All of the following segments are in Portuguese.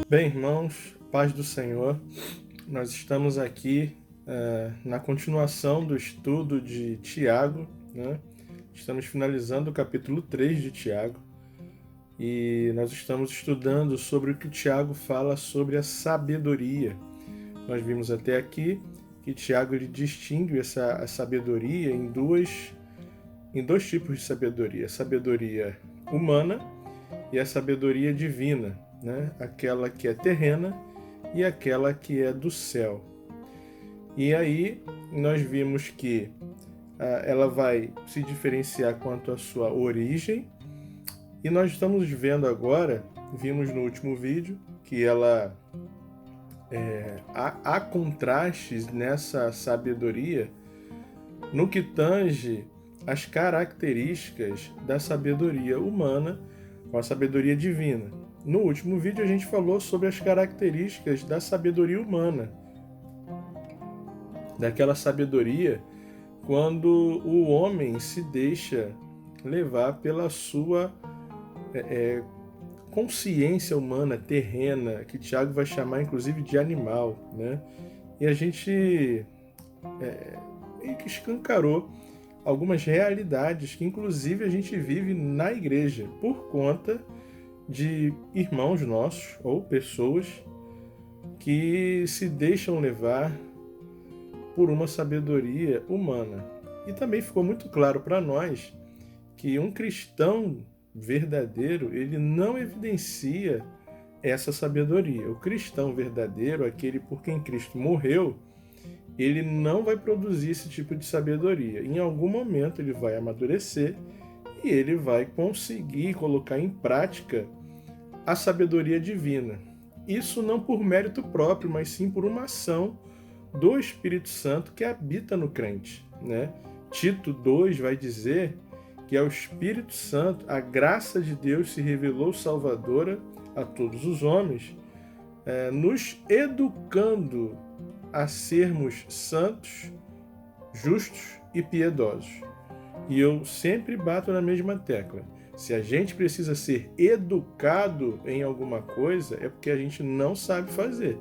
Bem, irmãos, paz do Senhor, nós estamos aqui na continuação do estudo de Tiago, né? Estamos finalizando o capítulo 3 de Tiago e nós estamos estudando sobre o que Tiago fala sobre a sabedoria. Nós vimos até aqui que Tiago ele distingue a sabedoria em dois tipos de sabedoria: a sabedoria humana e a sabedoria divina, né? Aquela que é terrena e aquela que é do céu. E aí nós vimos que ela vai se diferenciar quanto à sua origem, e nós estamos vendo agora, vimos no último vídeo, que há contrastes nessa sabedoria no que tange as características da sabedoria humana com a sabedoria divina. No último vídeo a gente falou sobre as características da sabedoria humana, daquela sabedoria quando o homem se deixa levar pela sua consciência humana terrena, que Tiago vai chamar inclusive de animal, né? E a gente meio que escancarou algumas realidades que inclusive a gente vive na igreja por conta de irmãos nossos ou pessoas que se deixam levar por uma sabedoria humana. E também ficou muito claro para nós que um cristão verdadeiro, ele não evidencia essa sabedoria. O cristão verdadeiro, aquele por quem Cristo morreu, ele não vai produzir esse tipo de sabedoria. Em algum momento ele vai amadurecer e ele vai conseguir colocar em prática a sabedoria divina. Isso não por mérito próprio, mas sim por uma ação do Espírito Santo que habita no crente, né? Tito 2 vai dizer que é o Espírito Santo, a graça de Deus se revelou salvadora a todos os homens, nos educando a sermos santos, justos e piedosos. E eu sempre bato na mesma tecla. Se a gente precisa ser educado em alguma coisa, é porque a gente não sabe fazer,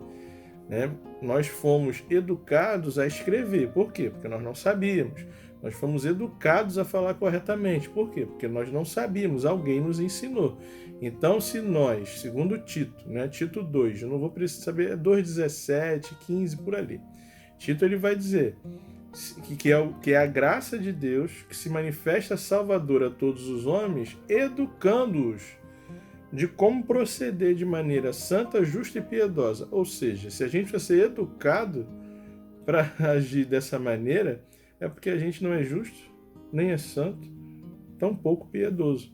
né? Nós fomos educados a escrever. Por quê? Porque nós não sabíamos. Nós fomos educados a falar corretamente. Por quê? Porque nós não sabíamos. Alguém nos ensinou. Então, se nós, segundo Tito, né, Tito 2, eu não vou precisar saber, é 2,17, 15, por ali. Tito ele vai dizer que é a graça de Deus que se manifesta salvadora a todos os homens, educando-os de como proceder de maneira santa, justa e piedosa. Ou seja, se a gente vai ser educado para agir dessa maneira, é porque a gente não é justo, nem é santo, tampouco piedoso,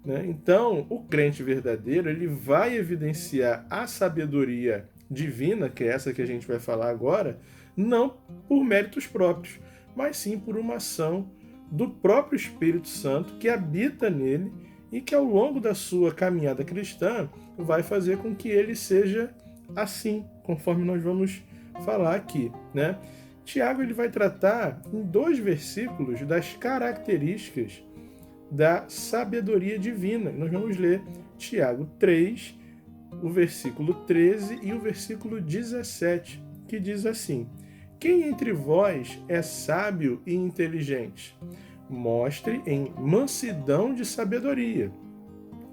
né? Então, o crente verdadeiro, ele vai evidenciar a sabedoria divina, que é essa que a gente vai falar agora, não por méritos próprios, mas sim por uma ação do próprio Espírito Santo que habita nele e que ao longo da sua caminhada cristã vai fazer com que ele seja assim, conforme nós vamos falar aqui, né? Tiago ele vai tratar em 2 versículos das características da sabedoria divina. Nós vamos ler Tiago 3, o versículo 13 e o versículo 17, que diz assim: Quem entre vós é sábio e inteligente? Mostre em mansidão de sabedoria,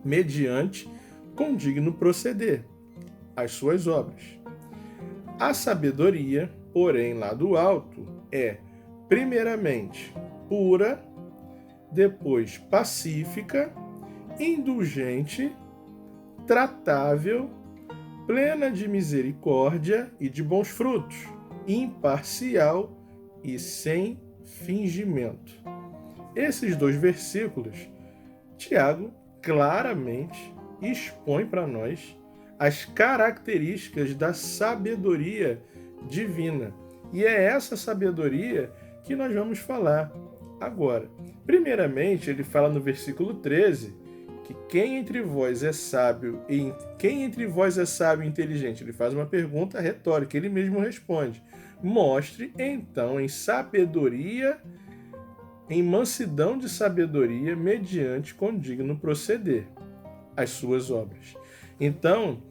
mediante condigno proceder, as suas obras. A sabedoria, porém, lá do alto, é, primeiramente, pura, depois pacífica, indulgente, tratável, plena de misericórdia e de bons frutos, imparcial e sem fingimento. Esses 2 versículos, Tiago claramente expõe para nós as características da sabedoria divina. E é essa sabedoria que nós vamos falar agora. Primeiramente, ele fala no versículo 13 que quem entre vós é sábio e inteligente. Ele faz uma pergunta retórica, ele mesmo responde: mostre então em sabedoria, em mansidão de sabedoria, mediante condigno proceder, as suas obras. Então,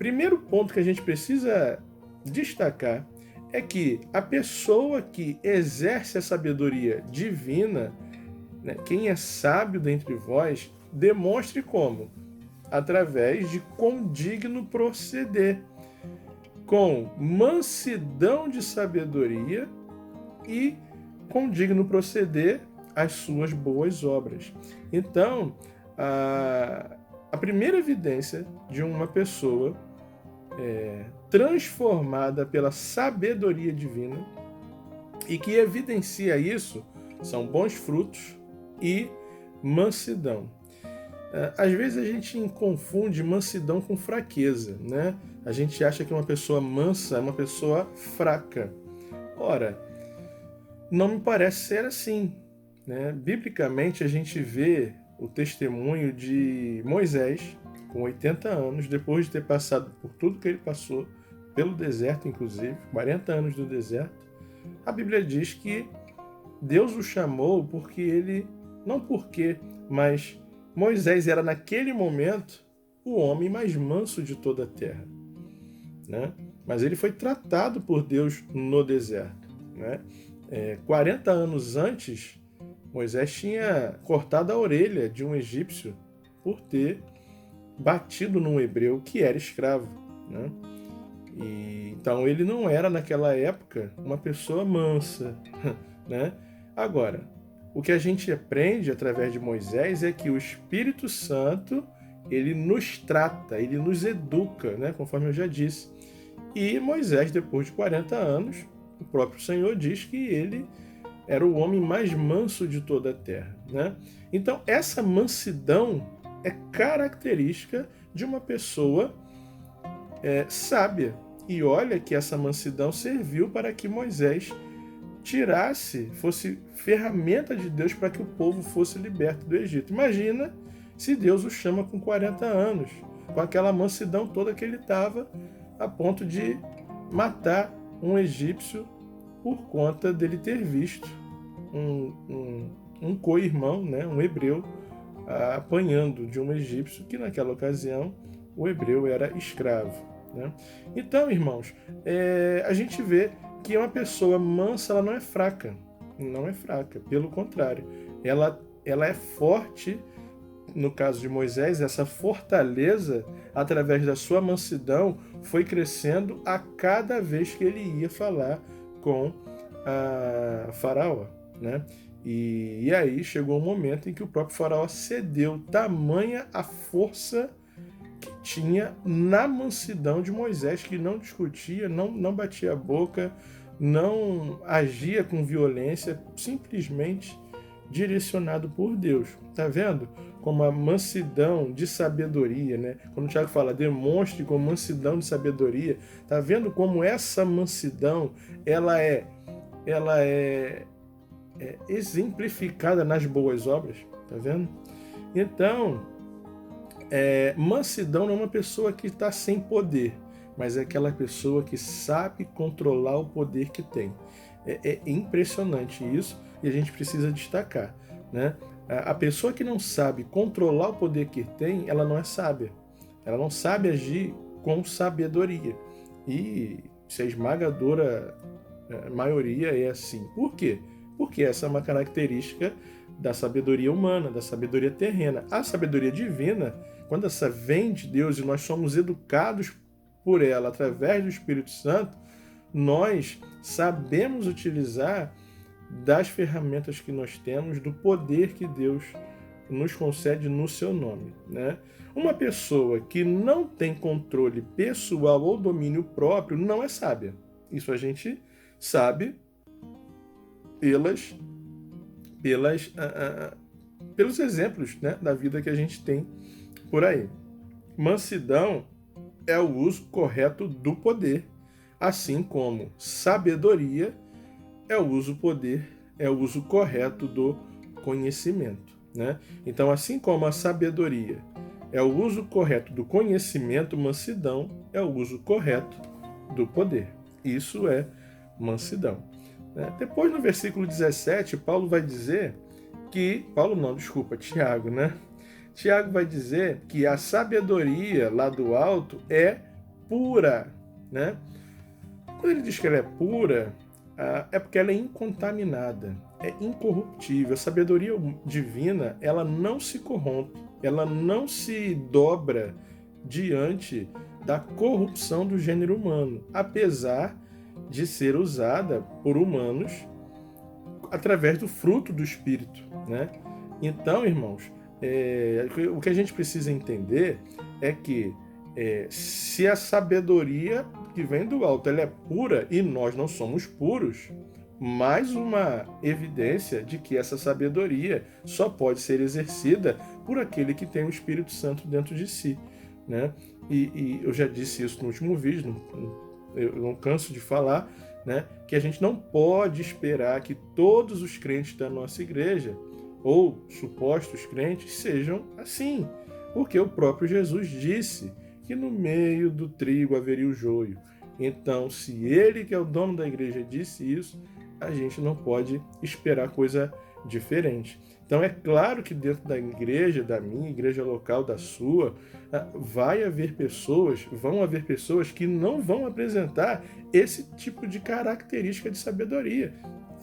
primeiro ponto que a gente precisa destacar é que a pessoa que exerce a sabedoria divina, né, quem é sábio dentre vós, demonstre como? Através de condigno proceder, com mansidão de sabedoria e condigno proceder as suas boas obras. Então, a primeira evidência de uma pessoa transformada pela sabedoria divina e que evidencia isso são bons frutos e mansidão. Às vezes a gente confunde mansidão com fraqueza, né? A gente acha que uma pessoa mansa é uma pessoa fraca. Ora, não me parece ser assim, né? Biblicamente a gente vê o testemunho de Moisés, com 80 anos, depois de ter passado por tudo que ele passou, pelo deserto inclusive, 40 anos do deserto. A Bíblia diz que Deus o chamou porque ele, não porque, mas Moisés era naquele momento o homem mais manso de toda a terra, né? Mas ele foi tratado por Deus no deserto, né? 40 anos antes, Moisés tinha cortado a orelha de um egípcio por ter batido num hebreu que era escravo, né? Então ele não era naquela época uma pessoa mansa, né? Agora, o que a gente aprende através de Moisés é que o Espírito Santo ele nos trata, ele nos educa, né? Conforme eu já disse. E Moisés, depois de 40 anos, o próprio Senhor diz que ele era o homem mais manso de toda a terra, né? Então, essa mansidão é característica de uma pessoa sábia. E olha que essa mansidão serviu para que Moisés fosse ferramenta de Deus para que o povo fosse liberto do Egito. Imagina se Deus o chama com 40 anos, com aquela mansidão toda que ele estava, a ponto de matar um egípcio por conta dele ter visto um co-irmão, né, um hebreu, apanhando de um egípcio, que naquela ocasião o hebreu era escravo, né? Então, irmãos, a gente vê que uma pessoa mansa, ela não é fraca, pelo contrário, ela é forte. No caso de Moisés, essa fortaleza, através da sua mansidão, foi crescendo a cada vez que ele ia falar com a Faraó, né? E aí chegou um momento em que o próprio Faraó cedeu, tamanha a força que tinha na mansidão de Moisés, que não discutia, não batia a boca, não agia com violência, simplesmente direcionado por Deus. Tá vendo? Como a mansidão de sabedoria, né? Quando o Tiago fala, demonstre com mansidão de sabedoria, tá vendo como essa mansidão, ela é exemplificada nas boas obras, tá vendo? Então, mansidão não é uma pessoa que está sem poder, mas é aquela pessoa que sabe controlar o poder que tem. É impressionante isso e a gente precisa destacar, né? A pessoa que não sabe controlar o poder que tem, ela não é sábia. Ela não sabe agir com sabedoria. E se a esmagadora maioria é assim. Por quê? Porque essa é uma característica da sabedoria humana, da sabedoria terrena. A sabedoria divina, quando essa vem de Deus e nós somos educados por ela através do Espírito Santo, nós sabemos utilizar das ferramentas que nós temos, do poder que Deus nos concede no seu nome, né? Uma pessoa que não tem controle pessoal ou domínio próprio não é sábia. Isso a gente sabe pelos exemplos, né, da vida que a gente tem por aí. Mansidão é o uso correto do poder, assim como sabedoria é o uso correto do conhecimento, né? Então, assim como a sabedoria é o uso correto do conhecimento, mansidão é o uso correto do poder. Isso é mansidão, né? Depois, no versículo 17, Paulo vai dizer que... Tiago, né? Tiago vai dizer que a sabedoria lá do alto é pura, né? Quando ele diz que ela é pura, é porque ela é incontaminada, é incorruptível. A sabedoria divina, ela não se corrompe, ela não se dobra diante da corrupção do gênero humano, apesar de ser usada por humanos através do fruto do Espírito, né? Então, irmãos, o que a gente precisa entender é que se a sabedoria que vem do alto ela é pura e nós não somos puros, mais uma evidência de que essa sabedoria só pode ser exercida por aquele que tem o Espírito Santo dentro de si, né? E eu já disse isso no último vídeo, eu não canso de falar, né, que a gente não pode esperar que todos os crentes da nossa igreja, ou supostos crentes, sejam assim, porque o próprio Jesus disse que no meio do trigo haveria o joio. Então, se ele, que é o dono da igreja, disse isso, a gente não pode esperar coisa diferente. Então, é claro que dentro da igreja, da minha igreja local, da sua, vão haver pessoas que não vão apresentar esse tipo de característica de sabedoria.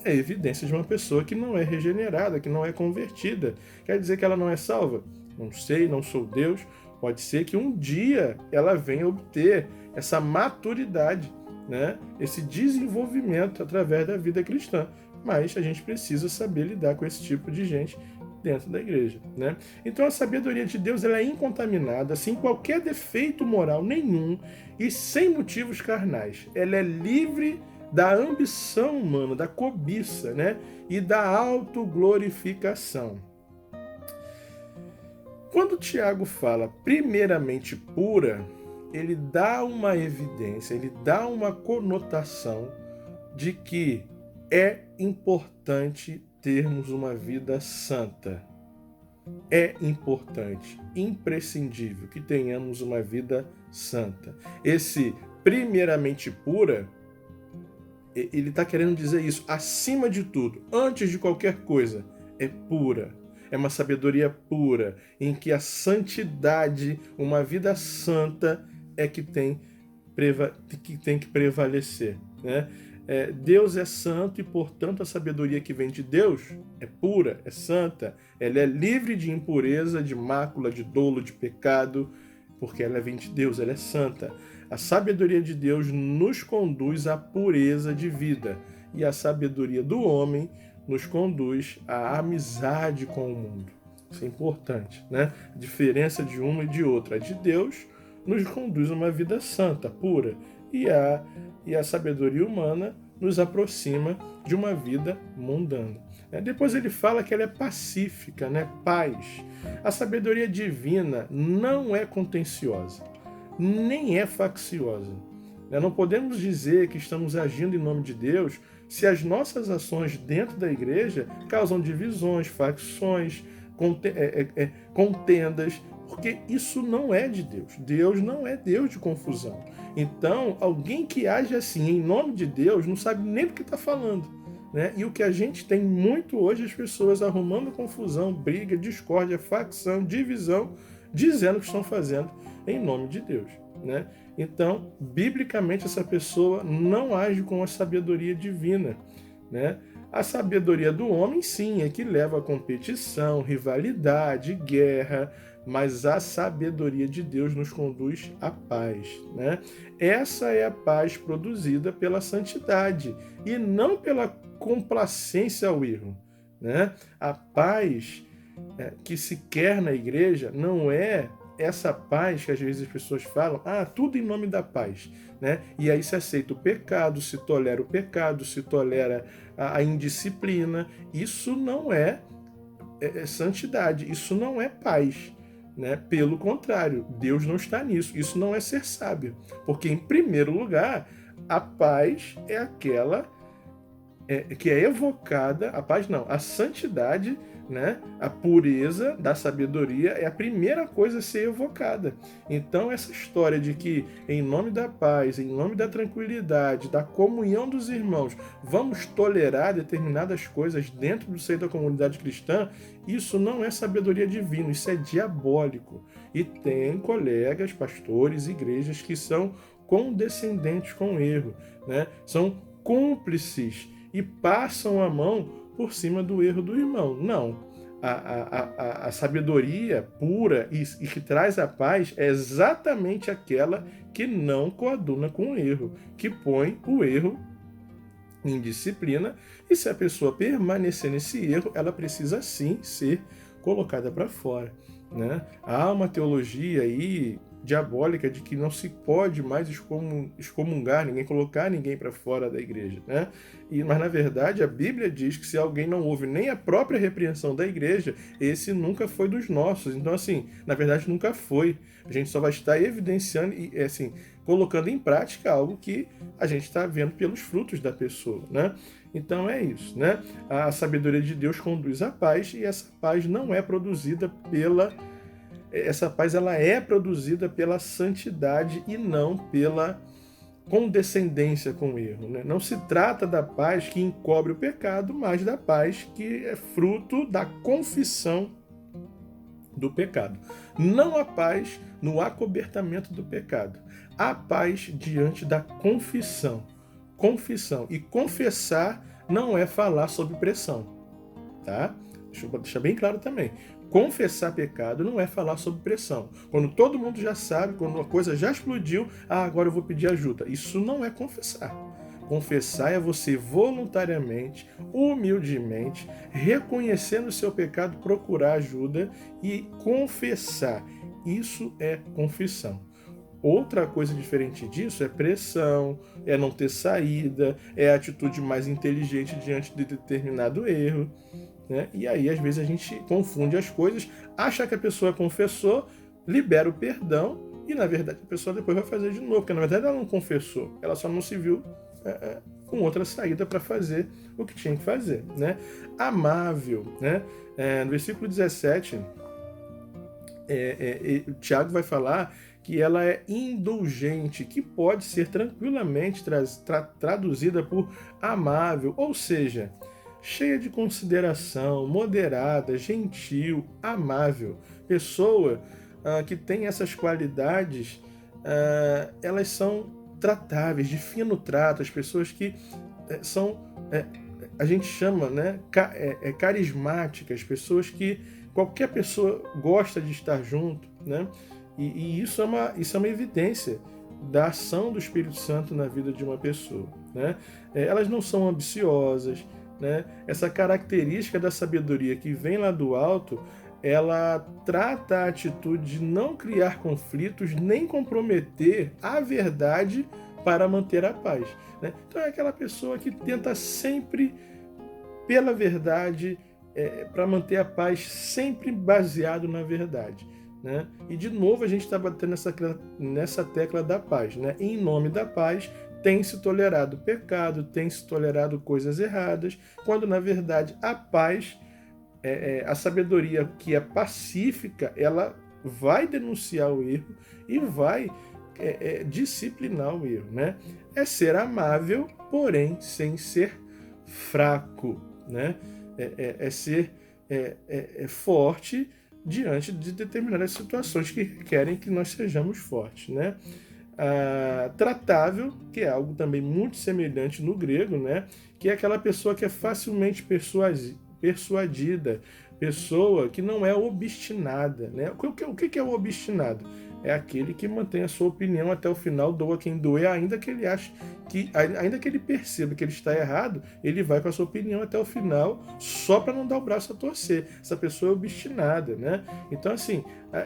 É evidência de uma pessoa que não é regenerada, que não é convertida. Quer dizer que ela não é salva? Não sei, não sou Deus. Pode ser que um dia ela venha obter essa maturidade, né? Esse desenvolvimento através da vida cristã. Mas a gente precisa saber lidar com esse tipo de gente dentro da igreja, né? Então a sabedoria de Deus ela é incontaminada, sem qualquer defeito moral nenhum e sem motivos carnais. Ela é livre da ambição humana, da cobiça, né? E da autoglorificação. Quando Tiago fala primeiramente pura, ele dá uma evidência, ele dá uma conotação de que é importante termos uma vida santa. É importante, imprescindível que tenhamos uma vida santa. Esse primeiramente pura, ele está querendo dizer isso. Acima de tudo, antes de qualquer coisa, é pura. É uma sabedoria pura, em que a santidade, uma vida santa, é que tem que prevalecer, né? Deus é santo e, portanto, a sabedoria que vem de Deus é pura, é santa, ela é livre de impureza, de mácula, de dolo, de pecado, porque ela vem de Deus, ela é santa. A sabedoria de Deus nos conduz à pureza de vida e a sabedoria do homem nos conduz à amizade com o mundo. Isso é importante, né? A diferença de uma e de outra. A de Deus nos conduz a uma vida santa, pura, e a sabedoria humana nos aproxima de uma vida mundana. Depois ele fala que ela é pacífica, né? Paz. A sabedoria divina não é contenciosa, nem é facciosa. Não podemos dizer que estamos agindo em nome de Deus se as nossas ações dentro da igreja causam divisões, facções, contendas, porque isso não é de Deus. Deus não é Deus de confusão. Então, alguém que age assim em nome de Deus não sabe nem do que está falando, né? E o que a gente tem muito hoje, as pessoas arrumando confusão, briga, discórdia, facção, divisão, dizendo que estão fazendo em nome de Deus, né? Então, biblicamente, essa pessoa não age com a sabedoria divina, né? A sabedoria do homem, sim, é que leva a competição, rivalidade, guerra, mas a sabedoria de Deus nos conduz à paz, né? Essa é a paz produzida pela santidade e não pela complacência ao erro, né? A paz que se quer na igreja não é essa paz que às vezes as pessoas falam, tudo em nome da paz, né? E aí se aceita o pecado, se tolera o pecado, se tolera a indisciplina. Isso não é santidade, isso não é paz, né? Pelo contrário, Deus não está nisso. Isso não é ser sábio, porque em primeiro lugar, a paz é aquela que é evocada, a santidade né? A pureza da sabedoria é a primeira coisa a ser evocada. Então, essa história de que, em nome da paz, em nome da tranquilidade, da comunhão dos irmãos, vamos tolerar determinadas coisas dentro do seio da comunidade cristã, isso não é sabedoria divina, isso é diabólico. E tem colegas, pastores, igrejas que são condescendentes com o erro, né? São cúmplices e passam a mão por cima do erro do irmão. Não. A sabedoria pura e que traz a paz é exatamente aquela que não coaduna com o erro, que põe o erro em disciplina, e se a pessoa permanecer nesse erro, ela precisa sim ser colocada para fora, né? Há uma teologia aí diabólica de que não se pode mais excomungar ninguém, colocar ninguém para fora da igreja, né? Mas na verdade a Bíblia diz que se alguém não ouve nem a própria repreensão da igreja, esse nunca foi dos nossos. Então assim, na verdade nunca foi. A gente só vai estar evidenciando e assim, colocando em prática algo que a gente está vendo pelos frutos da pessoa, né? Então é isso, né? A sabedoria de Deus conduz à paz, e essa paz não é produzida essa paz ela é produzida pela santidade e não pela condescendência com o erro, né? Não se trata da paz que encobre o pecado, mas da paz que é fruto da confissão do pecado. Não a paz no acobertamento do pecado. A paz diante da confissão. Confissão. E confessar não é falar sob pressão, tá? Deixa eu deixar bem claro também. Confessar pecado não é falar sob pressão. Quando todo mundo já sabe, quando a coisa já explodiu, agora eu vou pedir ajuda. Isso não é confessar. Confessar é você voluntariamente, humildemente, reconhecendo o seu pecado, procurar ajuda e confessar. Isso é confissão. Outra coisa diferente disso é pressão, é não ter saída, é a atitude mais inteligente diante de determinado erro, né? E aí, às vezes, a gente confunde as coisas, acha que a pessoa confessou, libera o perdão, e na verdade a pessoa depois vai fazer de novo, porque na verdade ela não confessou, ela só não se viu com outra saída para fazer o que tinha que fazer, né? Amável, né? No versículo 17, o Tiago vai falar que ela é indulgente, que pode ser tranquilamente traduzida por amável, ou seja, cheia de consideração, moderada, gentil, amável. Pessoa que tem essas qualidades, elas são tratáveis, de fino trato, as pessoas que são, a gente chama, né, carismáticas, pessoas que qualquer pessoa gosta de estar junto, né? E isso é uma evidência da ação do Espírito Santo na vida de uma pessoa, né? Elas não são ambiciosas, né? Essa característica da sabedoria que vem lá do alto, ela trata a atitude de não criar conflitos nem comprometer a verdade para manter a paz, né? Então é aquela pessoa que tenta sempre pela verdade, para manter a paz, sempre baseado na verdade, né? E de novo a gente está batendo nessa tecla da paz, né? Em nome da paz tem se tolerado pecado, tem se tolerado coisas erradas, quando na verdade a paz, a sabedoria que é pacífica, ela vai denunciar o erro e vai disciplinar o erro, né? É ser amável, porém sem ser fraco, né? É ser forte diante de determinadas situações que requerem que nós sejamos fortes, né? Tratável, que é algo também muito semelhante no grego, né? Que é aquela pessoa que é facilmente persuadida, pessoa que não é obstinada, né? O que é o obstinado? É aquele que mantém a sua opinião até o final, doa quem doer, ainda que ele ache ainda que ele perceba que ele está errado, ele vai com a sua opinião até o final, só para não dar o braço a torcer. Essa pessoa é obstinada, né? Então, assim,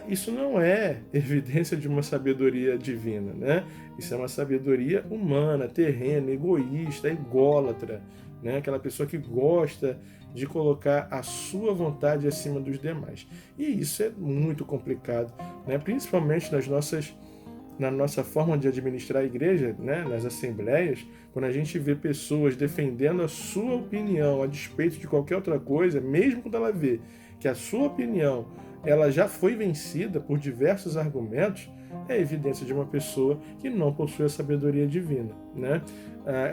isso não é evidência de uma sabedoria divina, né? Isso é uma sabedoria humana, terrena, egoísta, ególatra, né? Aquela pessoa que gosta de colocar a sua vontade acima dos demais. E isso é muito complicado, né? Principalmente na nossa forma de administrar a igreja, né, nas assembleias, quando a gente vê pessoas defendendo a sua opinião a despeito de qualquer outra coisa, mesmo quando ela vê que a sua opinião ela já foi vencida por diversos argumentos, é evidência de uma pessoa que não possui a sabedoria divina, né?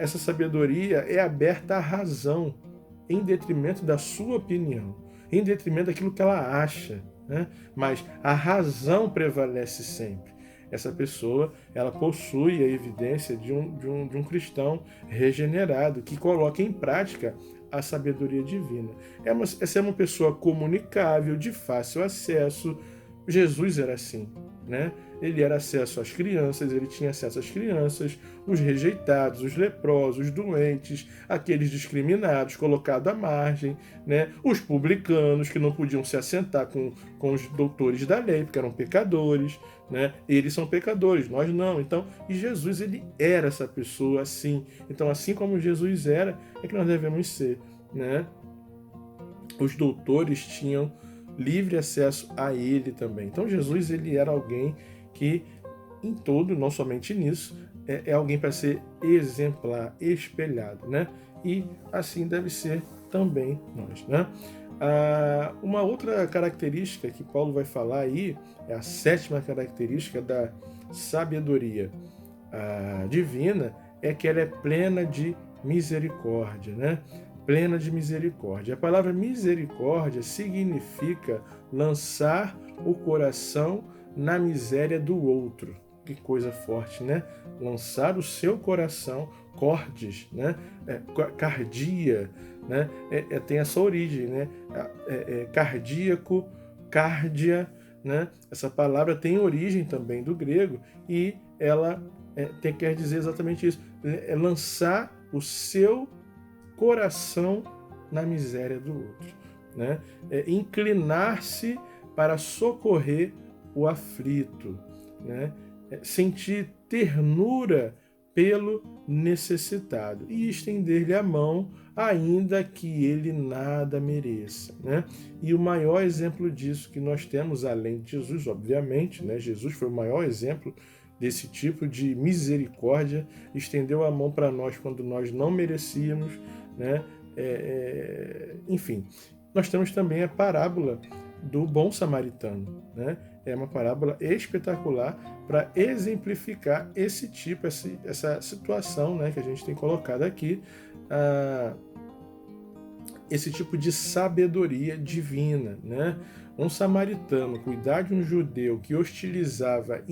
Essa sabedoria é aberta à razão, em detrimento da sua opinião, em detrimento daquilo que ela acha, né? Mas a razão prevalece sempre. Essa pessoa, ela possui a evidência de um cristão regenerado, que coloca em prática a sabedoria divina. Essa é uma pessoa comunicável, de fácil acesso. Jesus era assim, né? Ele era acesso às crianças, ele tinha acesso às crianças, os rejeitados, os leprosos, os doentes, aqueles discriminados, colocados à margem, né? Os publicanos que não podiam se assentar com os doutores da lei, porque eram pecadores, né? Eles são pecadores, nós não. Então, e Jesus, ele era essa pessoa assim. Então, assim como Jesus era, é que nós devemos ser, né? Os doutores tinham livre acesso a ele também. Então, Jesus, ele era alguém que, em todo, não somente nisso, é alguém para ser exemplar, espelhado, né? E assim deve ser também nós, né? Uma outra característica que Paulo vai falar aí, é a 7ª característica da sabedoria divina, é que ela é plena de misericórdia, né? Plena de misericórdia. A palavra misericórdia significa lançar o coração na miséria do outro. Que coisa forte, né? Lançar o seu coração, cordes, né? Cardia, né? Tem essa origem, né? Cardíaco, cárdia, né? Essa palavra tem origem também do grego e ela quer dizer exatamente isso. É lançar o seu coração na miséria do outro, né? Inclinar-se para socorrer o aflito, né? Sentir ternura pelo necessitado e estender-lhe a mão, ainda que ele nada mereça, né? E o maior exemplo disso que nós temos, além de Jesus, obviamente, né? Jesus foi o maior exemplo desse tipo de misericórdia, estendeu a mão para nós quando nós não merecíamos, né? Enfim, nós temos também a parábola do bom samaritano, né? É uma parábola espetacular para exemplificar esse tipo, essa situação, né, que a gente tem colocado aqui, esse tipo de sabedoria divina, né? Um samaritano cuidar de um judeu que hostilizava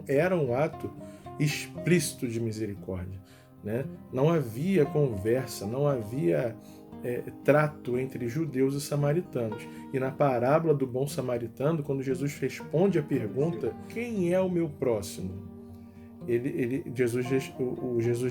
era um ato explícito de misericórdia, né? Não havia conversa, não havia trato entre judeus e samaritanos. E na parábola do bom samaritano, quando Jesus responde a pergunta, quem é o meu próximo? Jesus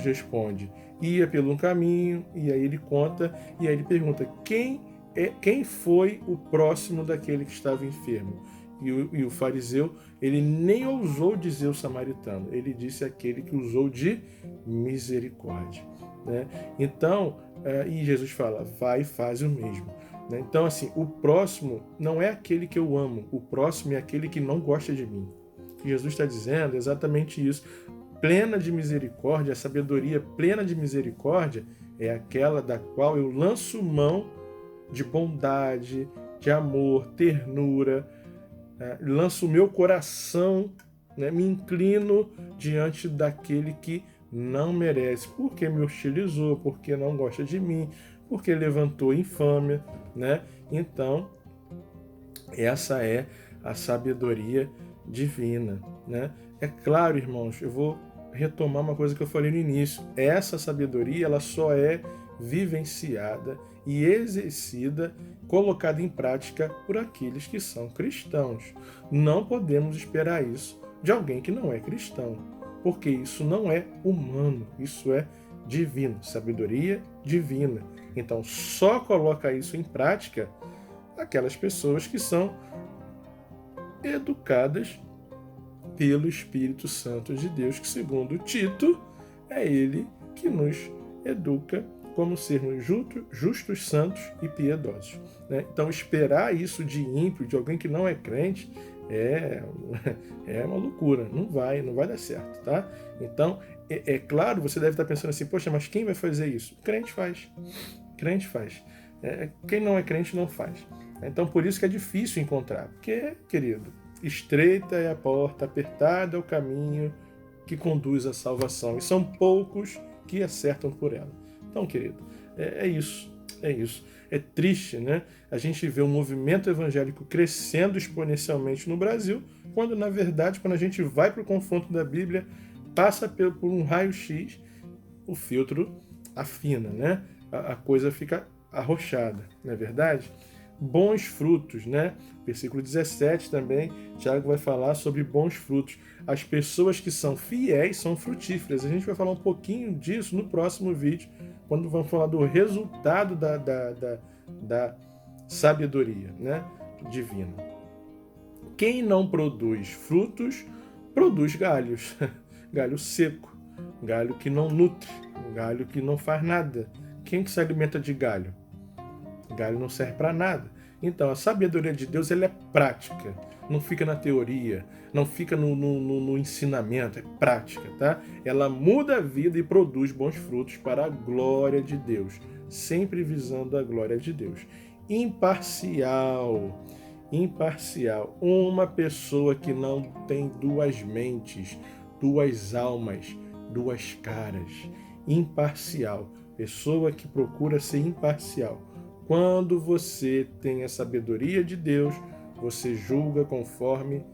responde, ia pelo caminho, e aí ele conta, e aí ele pergunta, quem foi o próximo daquele que estava enfermo? E o fariseu, ele nem ousou dizer o samaritano, ele disse aquele que usou de misericórdia, né? Então, e Jesus fala, vai e faz o mesmo, né? Então, assim, o próximo não é aquele que eu amo, o próximo é aquele que não gosta de mim. O que Jesus está dizendo é exatamente isso. Plena de misericórdia, a sabedoria plena de misericórdia é aquela da qual eu lanço mão de bondade, de amor, ternura, lanço o meu coração, né, me inclino diante daquele que não merece, porque me hostilizou, porque não gosta de mim, porque levantou infâmia, né? Então, essa é a sabedoria divina, né? É claro, irmãos, eu vou retomar uma coisa que eu falei no início. Essa sabedoria, ela só é vivenciada e exercida, colocada em prática por aqueles que são cristãos. Não podemos esperar isso de alguém que não é cristão, porque isso não é humano, isso é divino, sabedoria divina. Então, só coloca isso em prática aquelas pessoas que são educadas pelo Espírito Santo de Deus, que segundo Tito, é ele que nos educa como sermos justos, santos e piedosos, né? Então, esperar isso de ímpio, de alguém que não é crente, É, é uma loucura, não vai dar certo, tá? Então, é claro, você deve estar pensando assim, poxa, mas quem vai fazer isso? O crente faz. O crente faz. Quem não é crente não faz. Então, por isso que é difícil encontrar. Porque, querido, estreita é a porta, apertado é o caminho que conduz à salvação. E são poucos que acertam por ela. Então, querido, é isso. É isso. É triste, né? A gente vê o movimento evangélico crescendo exponencialmente no Brasil, quando, na verdade, quando a gente vai para o confronto da Bíblia, passa por um raio-x, o filtro afina, né? A coisa fica arrochada, não é verdade? Bons frutos, né? Versículo 17 também, Tiago vai falar sobre bons frutos. As pessoas que são fiéis são frutíferas. A gente vai falar um pouquinho disso no próximo vídeo, quando vamos falar do resultado da sabedoria, né? Divina. Quem não produz frutos, produz galhos. Galho seco, galho que não nutre, galho que não faz nada. Quem que se alimenta de galho? Galho não serve para nada. Então, a sabedoria de Deus ela é prática, não fica na teoria, não fica no ensinamento, é prática, tá? Ela muda a vida e produz bons frutos para a glória de Deus, sempre visando a glória de Deus. Imparcial, uma pessoa que não tem duas mentes, duas almas, duas caras. Imparcial, pessoa que procura ser imparcial. Quando você tem a sabedoria de Deus, você julga conforme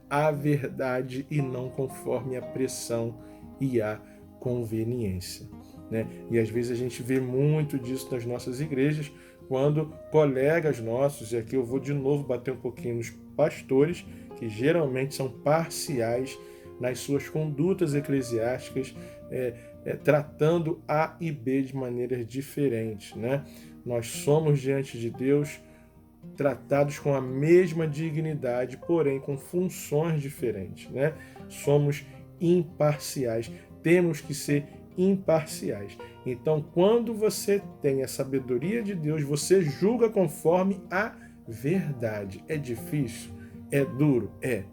a verdade e não conforme a pressão e a conveniência, né? E às vezes a gente vê muito disso nas nossas igrejas, quando colegas nossos, e aqui eu vou de novo bater um pouquinho nos pastores, que geralmente são parciais nas suas condutas eclesiásticas, tratando A e B de maneiras diferentes, né? Nós somos diante de Deus tratados com a mesma dignidade, porém com funções diferentes, né? Somos imparciais, temos que ser imparciais. Então, quando você tem a sabedoria de Deus, você julga conforme a verdade. É difícil? É duro? É.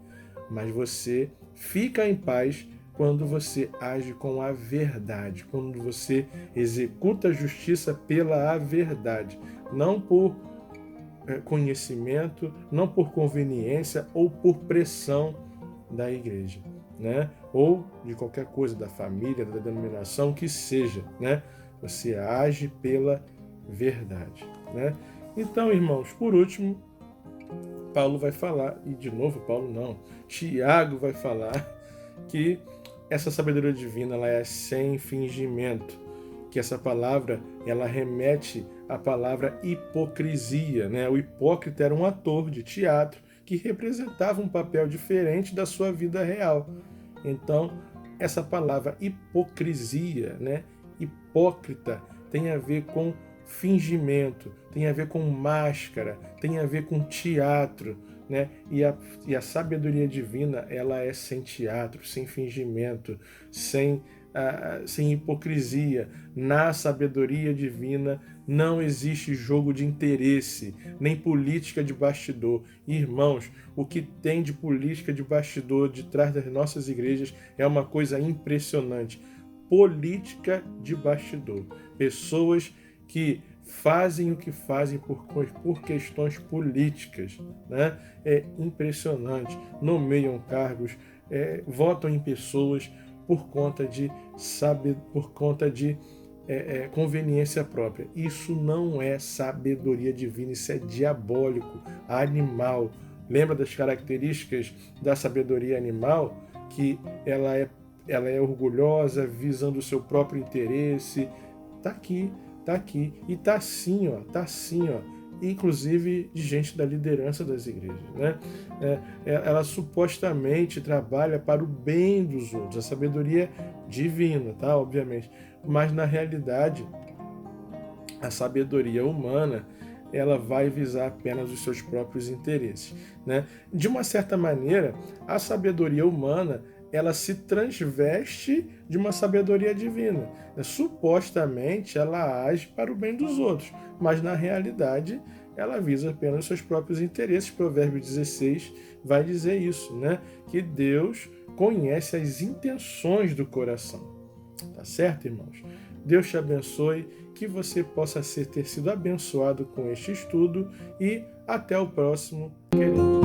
Mas você fica em paz quando você age com a verdade, quando você executa a justiça pela verdade, não por conhecimento, não por conveniência ou por pressão da igreja, né? Ou de qualquer coisa, da família, da denominação, que seja, né? Você age pela verdade, né? Então, irmãos, por último, Paulo vai falar, e de novo Paulo não, Tiago vai falar que essa sabedoria divina ela é sem fingimento, que essa palavra ela remete à palavra hipocrisia, né? O hipócrita era um ator de teatro que representava um papel diferente da sua vida real. Então, essa palavra hipocrisia, né? Hipócrita, tem a ver com fingimento, tem a ver com máscara, tem a ver com teatro, né? E a sabedoria divina ela é sem teatro, sem fingimento, sem hipocrisia. Na sabedoria divina não existe jogo de interesse, nem política de bastidor. Irmãos, o que tem de política de bastidor detrás das nossas igrejas é uma coisa impressionante. Política de bastidor. Pessoas que fazem o que fazem por questões políticas, né? É impressionante. Nomeiam cargos, votam em pessoas por conta de conveniência própria. Isso não é sabedoria divina, isso é diabólico, animal. Lembra das características da sabedoria animal? Que ela é orgulhosa, visando o seu próprio interesse. Tá aqui. E tá assim, ó. Inclusive de gente da liderança das igrejas, né? Ela supostamente trabalha para o bem dos outros, a sabedoria divina, tá? Obviamente. Mas na realidade, a sabedoria humana, ela vai visar apenas os seus próprios interesses, né? De uma certa maneira, a sabedoria humana ela se transveste de uma sabedoria divina. Supostamente ela age para o bem dos outros, mas na realidade ela visa apenas os seus próprios interesses. Provérbios 16 vai dizer isso, né? Que Deus conhece as intenções do coração. Tá certo, irmãos? Deus te abençoe, que você possa ter sido abençoado com este estudo e até o próximo, querido.